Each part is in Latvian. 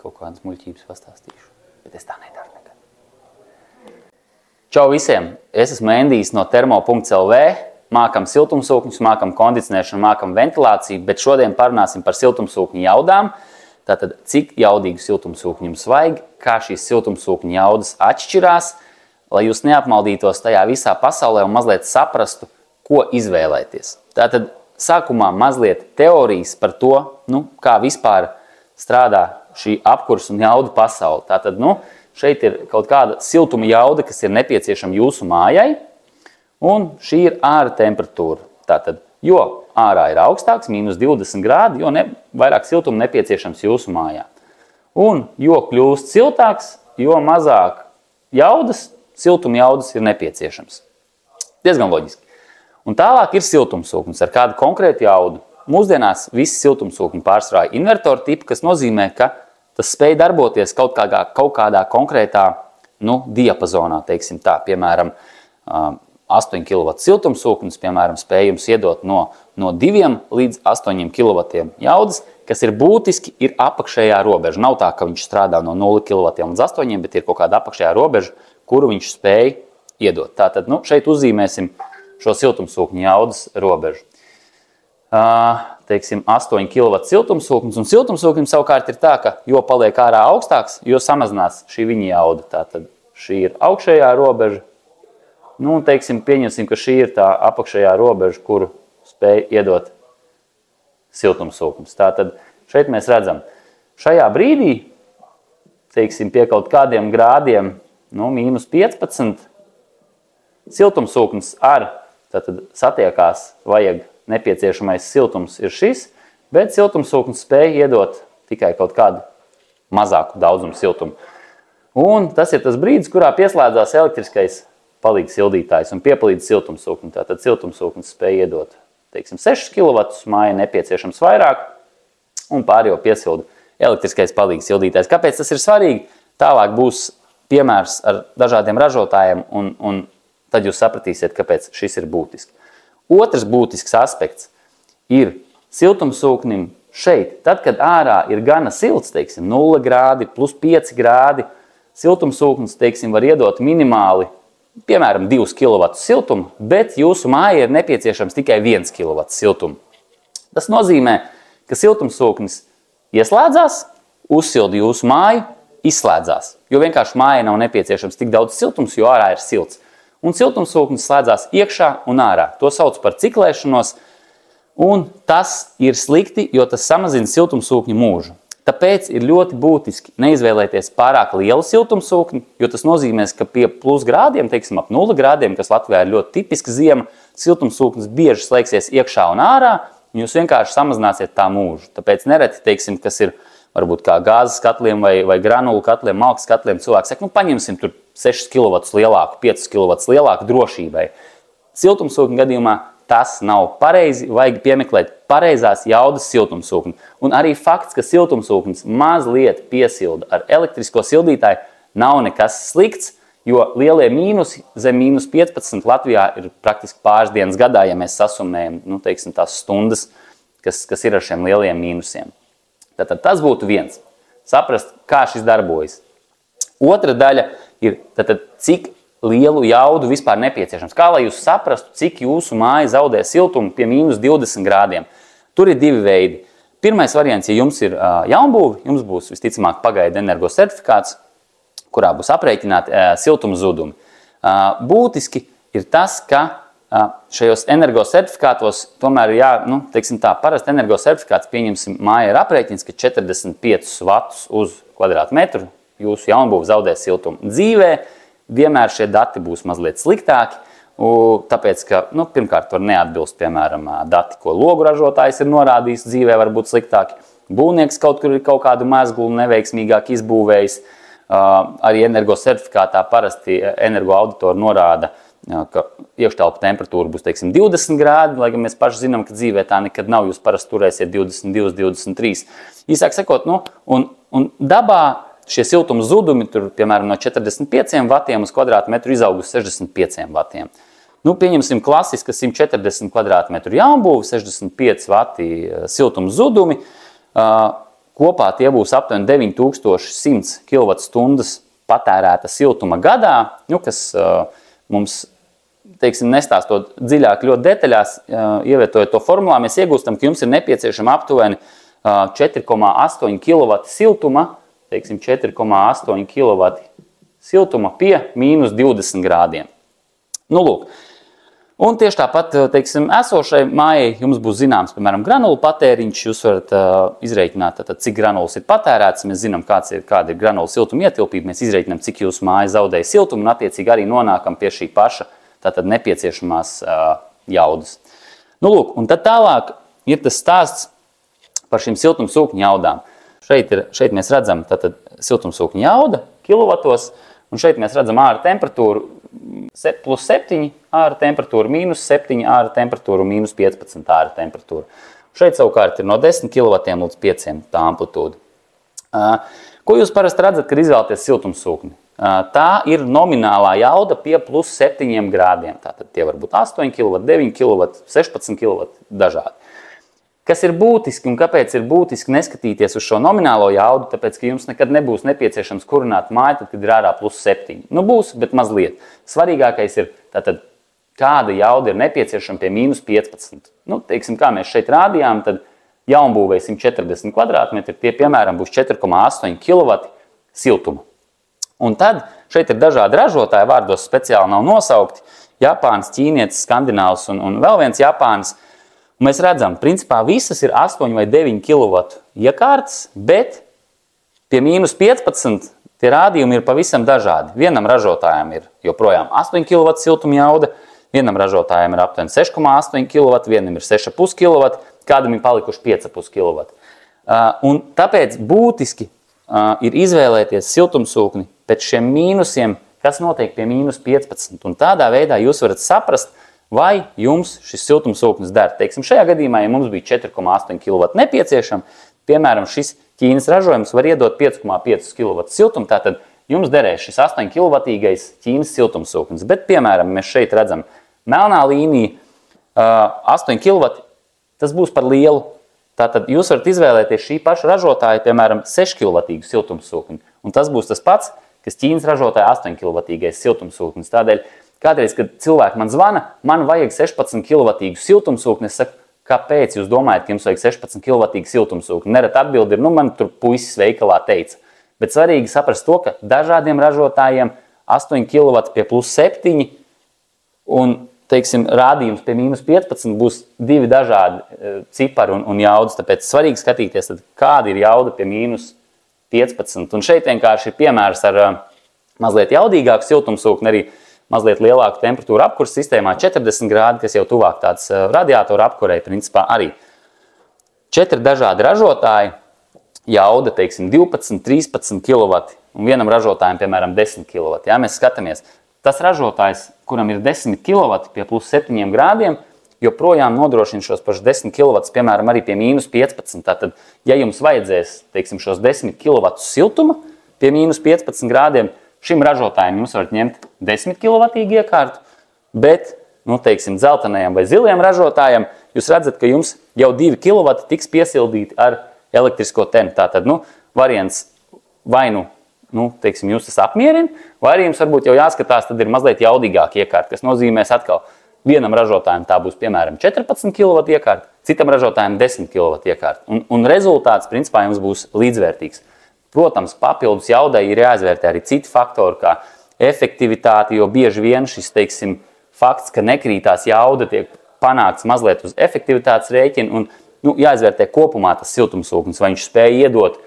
kaut kādas muļķības pastāstīšu. Bet es tā nedaru nekad. Čau visiem! Es esmu Endijs no termo.lv. Mākam siltumsūkņus, mākam kondicionēšanu, mākam ventilāciju, bet šodien parunāsim par siltumsūkņu jaudām. Tātad, cik jaudīgu siltumsūkņu jums vajag, kā šīs siltumsūkņu jaudas atšķirās, lai jūs neapmaldītos tajā visā pasaulē un mazliet saprastu, ko izvēlēties. Tātad, sākumā mazliet teorijas par to, kā vispār strādā šī apkurs un jaudu pasaule. Tātad, šeit ir kaut kāda siltuma jauda, kas ir nepieciešama jūsu mājai, un šī ir āra temperatūra. Tātad, jo ārā ir augstāks, mīnus 20 grādi, jo vairāk siltuma nepieciešams jūsu mājā. Un jo kļūst siltāks, jo mazāk jaudas, siltuma jaudas ir nepieciešams. Diezgan loģiski. Un tālāk ir siltumsūknis ar kādu konkrētu jaudu. Mūsdienās visi siltumsūkņi pārsvarā invertoru tipu, kas nozīmē, ka tas spēj darboties kaut kādā konkrētā diapazonā, teiksim tā. Piemēram, 8 kW siltumsūknis, piemēram, spējums iedot no 2 līdz 8 kW jaudas, kas ir būtiski, ir apakšējā robeža. Nav tā, ka viņš strādā no 0 kW līdz 8, bet ir kaut kāda apakšējā robeža, kuru viņš spēj iedot. Tātad, šeit uzzīmēsim šo siltumsūkņu jaudas robežu. Teiksim, 8 kW siltumsūknis, un siltumsūknim savukārt ir tā, ka jo paliek ārā augstāks, jo samazinās šī viņa jauda. Tātad šī ir augšējā robeža, teiksim, pieņemsim, ka šī ir tā apakšējā robeža, kuru spēj iedot siltumsūknis. Tātad šeit mēs redzam, šajā brīdī, teiksim, pie kaut kādiem grādiem, mīnus 15, siltumsūknis tātad satiekās, vajag nepieciešamais siltums ir šis, bet siltumsūknis spēj iedot tikai kaut kādu mazāku daudzumu siltumu. Un tas ir tas brīdis, kurā pieslēdzās elektriskais palīgsildītājs un piepalīdz siltumsūkni. Tātad siltumsūknis spēj iedot, teiksim, 6 kW, māja nepieciešams vairāk, un pārējo piesilda elektriskais palīgsildītājs. Kāpēc tas ir svarīgi? Tālāk būs piemērs ar dažādiem ražotājiem, un tad jūs sapratīsiet, kāpēc šis ir būtiski. Otrs būtisks aspekts ir siltumsūknim šeit. Tad, kad ārā ir gana silts, teiksim, 0 grādi plus 5 grādi, siltumsūknis, teiksim, var iedot minimāli, piemēram, 2 kW siltumu, bet jūsu māja ir nepieciešams tikai 1 kW siltumu. Tas nozīmē, ka siltumsūknis ieslēdzās, uzsilda jūsu māju, izslēdzās, jo vienkārši mājai nav nepieciešams tik daudz siltums, jo ārā ir silts. Un siltumsūknis slēdzās iekšā un ārā. To sauc par ciklēšanos, un tas ir slikti, jo tas samazina siltumsūkņu mūžu. Tāpēc ir ļoti būtiski neizvēlēties pārāk lielu siltumsūkni, jo tas nozīmēs, ka pie plus grādiem, teiksim, ap 0 grādiem, kas Latvijā ir ļoti tipiska ziema, siltumsūknis bieži slēgsies iekšā un ārā, un jūs vienkārši samazināsiet tā mūžu. Tāpēc nereti, teiksim, kas ir varbūt kā gāzes katliem vai granulu katliem, malkas katliem, cilvēks saka, paņemsim tur 6 kW lielāku, 5 kW lielāku drošībai. Siltumsūkņu gadījumā tas nav pareizi, vajag piemeklēt pareizās jaudas siltumsūkni. Un arī fakts, ka siltumsūknis mazliet piesilda ar elektrisko sildītāju, nav nekas slikts, jo lielie mīnusi zem mīnus 15 Latvijā ir praktiski pāris dienas gadā, ja mēs sasummējam, teiksim, tās stundas, kas ir ar šiem lieliem mīnusiem. Tātad tas būtu viens. Saprast, kā šis darbojas. Otra daļa ir, tātad, cik lielu jaudu vispār nepieciešams. Kā lai jūs saprastu, cik jūsu māja zaudē siltumu pie mīnus 20 grādiem. Tur ir divi veidi. Pirmais variants, ja jums ir jaunbūve, jums būs visticamāk pagaida energo certifikāts, kurā būs aprēķināti siltuma zudumi. Būtiski ir tas, ka šajos energo certifikātos tomēr teiksim tā, parasti energo certifikāts pieņemsim māja ir aprēķins, ka 45 vatus uz kvadrātmetru jūsu jaunbūve zaudē siltumu. Dzīvē vienmēr šie dati būs mazliet sliktāki, tāpēc, ka, pirmkārt, var neatbilst, piemēram, dati, ko logu ražotājs ir norādījis, dzīvē var būt sliktāki. Būvnieks kaut kur ir kaut kādu mezglu neveiksmīgāk izbūvējis. Arī energo certifikātā parasti energo auditori norāda, ka iekštelpu temperatūra būs, teiksim, 20 grādi, lai gan mēs paši zinām, ka dzīvē tā nekad nav, jūs parasti turēsiet 22, 23. Īsāk sakot, un dabā šie siltuma zudumi, tur, piemēram, no 45 vatiem uz kvadrātmetru izaug uz 65 vatiem. Pieņemsim klasiska 140 kvadrātmetru jaunbūve, 65 vati siltuma zudumi. kopā tie būs aptuveni 9100 kWh patērēta siltuma gadā, kas mums, teiksim, nestāstot dziļāk ļoti detaļās, ievietojot to formulā, mēs iegūstam, ka jums ir nepieciešama aptuveni 4,8 kW siltuma, teiksim, 4,8 kW siltuma pie mīnus 20 grādiem. Nu, lūk. Un tieši tāpat, teiksim, esošai mājai jums būs zināms, piemēram, granulu patēriņš. Jūs varat izreikināt, cik granulas ir patērēts. Mēs zinām, kāda ir granulu siltuma ietilpība. Mēs izreikinām, cik jūsu māja zaudēja siltumu un attiecīgi arī nonākam pie šī paša nepieciešamās jaudas. Nu, lūk, un tad tālāk ir tas stāsts par šīm siltumsūkņu jaudām. Šeit mēs redzam siltumsūkņu jauda kilovatos, un šeit mēs redzam āra temperatūru plus 7 āra temperatūra, mīnus 7 āra temperatūra un mīnus 15 āra temperatūra. Šeit savukārt ir no 10 kW līdz 5 tā amplitūda. Ko jūs parasti redzat, kad izvēlaties siltumsūkni? Tā ir nominālā jauda pie plus 7 grādiem. Tātad tie var būt 8 kW, 9 kW, 16 kW dažādi. Kas ir būtiski un kāpēc ir būtiski neskatīties uz šo nominālo jaudu? Tāpēc, ka jums nekad nebūs nepieciešams kurināt māju, tad, kad ir ārā plus 7. Nu, būs, bet mazliet. Svarīgākais ir tātad, kāda jauda ir nepieciešama pie mīnus 15. Nu, teiksim, kā mēs šeit rādījām, tad jaunbūvē 140 kvadrātmetri, tie, piemēram, būs 4,8 kW siltuma. Un tad šeit ir dažādi ražotāji, vārdos speciāli nav nosaukti. Japāns, ķīnietis, skandināvs un vēl viens Japānis. Mēs redzam, principā visas ir 8 vai 9 kW iekārtas, bet pie mīnus 15 tie rādījumi ir pavisam dažādi. Vienam ražotājam ir joprojām 8 kW siltuma jauda, vienam ražotājam ir aptuveni 6,8 kW, vienam ir 6,5 kW, kādam ir palikuši 5,5 kW. Un tāpēc būtiski ir izvēlēties siltumsūkni pēc šiem mīnusiem, kas notiek pie mīnus 15. Un tādā veidā jūs varat saprast, vai jums šis siltumsūknis der. Teiksim, šajā gadījumā, ja mums bija 4,8 kW nepieciešama, piemēram, šis Ķīnas ražojums var iedot 5,5 kW siltumu, tātad jums derēs šis 8 kW Ķīnas siltumsūknis. Bet, piemēram, mēs šeit redzam melnā līnija, 8 kW, tas būs par lielu. Tātad jūs varat izvēlēties šī paša ražotāja, piemēram, 6 kW siltumsūkni. Un tas būs tas pats, kas Ķīnas ražotāja 8 kW siltumsūknis. Tādēļ, kādreiz, kad cilvēki man zvana, man vajag 16 kW siltumsūkni, es saku, kāpēc jūs domājat, ka jums vajag 16 kW siltumsūkni? Nerad atbildi ir, man tur puisis veikalā teica. Bet svarīgi saprast to, ka dažādiem ražotājiem 8 kW pie plus 7 un, teiksim, rādījums pie mīnus 15 būs divi dažādi cipari un jaudas. Tāpēc svarīgi skatīties, kāda ir jauda pie mīnus 15. Un šeit vienkārši ir piemērs ar mazliet jaudīgāku siltumsūkni, arī mazliet lielāku temperatūru apkurs sistēmā, 40 grādi, kas jau tuvāk tāds radiātoru apkurei, principā arī. 4 dažādi ražotāji, jauda, teiksim, 12, 13 kW, un vienam ražotājiem, piemēram, 10 kW. Ja mēs skatāmies, tas ražotājs, kuram ir 10 kW pie plus 7 grādiem, joprojām nodrošina šos pašus 10 kW, piemēram, arī pie mīnus 15. Tātad, ja jums vajadzēs, teiksim, šos 10 kW siltuma pie mīnus 15 grādiem, šim ražotājiem jums varat ņemt 10 kW iekārtu, bet, teiksim, dzeltenajam vai zilajam ražotājam, jūs redzat, ka jums jau 2 kW tiks piesildīti ar elektrisko tenu. Tātad, variants vai teiksim, jūs tas apmierina, vai arī jums varbūt jau jāskatās, tad ir mazliet jaudīgāk iekārta, kas nozīmēs atkal vienam ražotājiem tā būs, piemēram, 14 kW iekārta, citam ražotājiem 10 kW iekārta. Un rezultāts, principā, jums būs līdzvērtīgs. Protams, papildus jaudai ir jāizvērtē arī citi faktori, kā efektivitāte, jo bieži vien šis, teiksim, fakts, ka nekrītās jauda tiek panākts mazliet uz efektivitātes rēķina un jāizvērtē kopumā tas siltumsūknis, vai viņš spēja iedot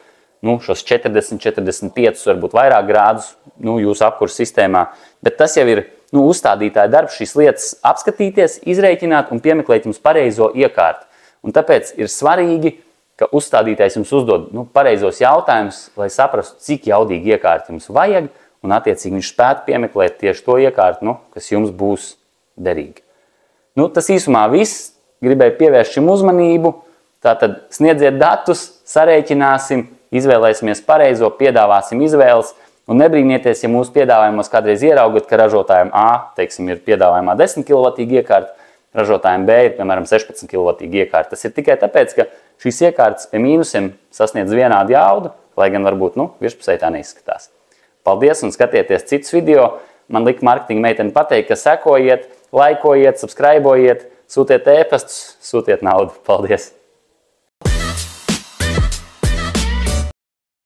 šos 40, 45, varbūt vairāk grādus jūsu apkurs sistēmā. Bet tas jau ir uzstādītāja darbs šīs lietas apskatīties, izrēķināt un piemeklēt jums pareizo iekārtu. Un tāpēc ir svarīgi, ka uzstādītājs jums uzdod pareizos jautājumus, lai saprastu, cik jaudīgi iekārti jums vajag, un attiecīgi viņš spētu piemeklēt tieši to iekārtu, kas jums būs derīga. Tas īsumā viss. Gribēju pievērst šim uzmanību. Tātad sniedziet datus, sarēķināsim, izvēlēsimies pareizo, piedāvāsim izvēles, un nebrīnieties, ja mūsu piedāvājumos kādreiz ieraugat, ka ražotājiem A, teiksim, ir piedāvājumā 10 kW iekārta, ražotājiem B ir, piemēram, 16 kW iekārta. Tas ir tikai tāpēc, ka šīs iekārtas pie mīnusiem sasniedz vienādu jaudu, lai gan varbūt virspusēji tā neizskatās. Paldies un skatieties citus video. Man lika marketinga meitene pateikt, ka sekojiet, laikojiet, subscribojiet, sūtiet ēpastus, sūtiet naudu. Paldies!